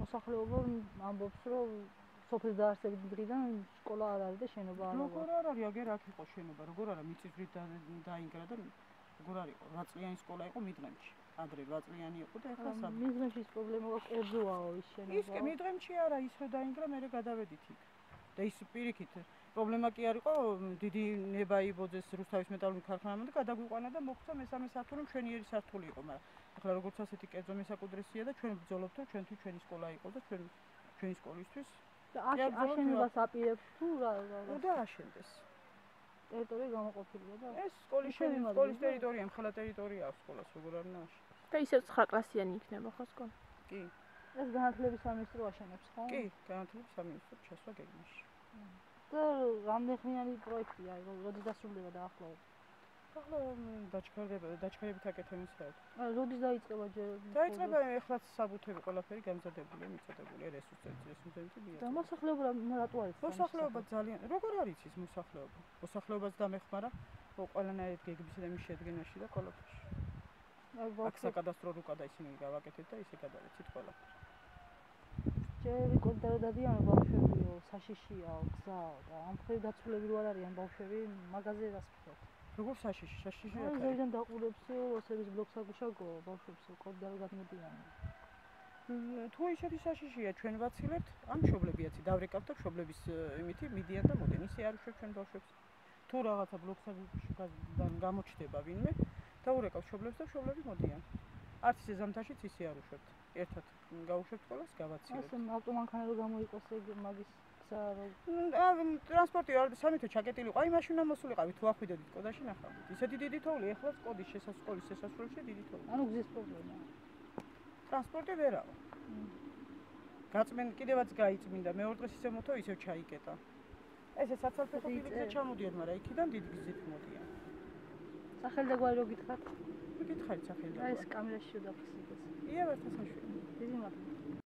მოსახლეობა ამბობს, რომ სოფლის დაარსების დღიდან სკოლა არ არის და შენობა არ არის. როგორ არ არის, აგერ აქ იყო შენობა, როგორ არა, მიწისძვრით დაინგრა და როგორ არის, 8 წლიანი სკოლა იყო მიდღემში. ადრე 8 წლიანი იყო და ეხლა სამ. მიდღემში ის პრობლემა კერძოაო ის შენობა. ის მიდღემში არა, ის რომ დაინგრა, მე გადავედით იქ. და ის პირიქით პრობლემა კი არისო, დიდი ნება იბოძეს რუსთავის მეტალური ქარხანამ და გადაგვიყვანა და მოგვცა მესამე სართული, მშვენიერი სართული იყო, მაგრამ ეხლა როგორც ასეთი კერძო მესაკუდრესია და ჩვენ ბრძოლობთ, რომ ჩვენთვის ჩვენი სკოლა იყო და ჩვენი სკოლისთვის აშენებას აპირებს თუ რა? და აშენდეს. ტერიტორია გამოყოფილია და ეს სკოლის ტერიტორია, მხოლოდ ტერიტორია აქვს სკოლას, როგორ არ უნდა აშენდეს. და ისევ 9 კლასიანი იქნება ხო სკოლა? კი. ეს განათლების სამინისტრო აშენებს, ხო? კი, განათლების სამინისტრო ჩასვა გეგმაში. და რამდენხმიანი პროექტია, როდის დასრულდება დაახლოებით? ახლა დაჩქარებით აკეთებს საერთოდ. როდის დაიწყება ჯერ? დაიწყება ეხლაც საბუთები ყველაფერი გამზადებულია, მიწადებულია რესურსები მიიღება. და მოსახლეობა რატო არის? მოსახლეობა ძალიან, როგორ არის ის მოსახლეობა? მოსახლეობაც დამეხმარა ყველანაირად გეგმისა და მის შედგენაში და ყველაფერში. აქ საკადასტრო რუკა და ისინი გავაკეთეთ და ისე გადავეცით ყველაფერი. ჯერი კონტროლდადიან ბავშვებიო, საშიშიაო, გზაო და ამ ხრივ დაცულები რო არ არიან ბავშვები, მაგაზე რას ვთქვათ? როგორ საშიში აი ზოგადად დაყურებსო, ოსების ბლოკს აგუშაგო ბავშვებსო, კონტროლდად გადმოდიან. თუ ისეთი საშიშია ჩვენ ვაცილებთ, ამ მშობლებიაცი დავრეკავთ და მშობლების იმითი მიდიან და მოდენ, ისე არ უშვებ ჩვენ ბავშვებს. თუ რაღაცა ბლოქსებიდან გამოჩნდება ვინმე, დაურეკავთ მშობლებს და მშობლები მოდიან. არც ისე ზამთარშიც ისე არ უშვებთ. ერთად გავუშვებთ ყველას, გავაცილებთ. ასე ავტომანქანა რო გამოიყოს ეგ მაგის გზა რო ტრანსპორტი არ სამითო ჩაკეტილიყო, აი მაშინ ამოსულიყავით თუ ახვიდოდით კოდაში ნახავთ. ისეთი დიდი თოვლი, ეხლაც კოდის შესასვლელის შესასვლელში დიდი თოვლი. ანუ გზის პრობლემაა. ტრანსპორტი ვერავა. კიდევაც გაიწმინდა, მეორე დღეს ისე მოთო, ისევ ჩაიკეტა. ესე საცალფეხო გზით ჩამოდიან, მაგრამ იქიდან დიდი გზით მოდიან. სახელი და გვარი რო გითხრათ? გითხარით სახელი და გვარი. აი ეს კამერაში შევდაფიქსირდეს. ია ვერთა საშვი. დიდი მადლობა.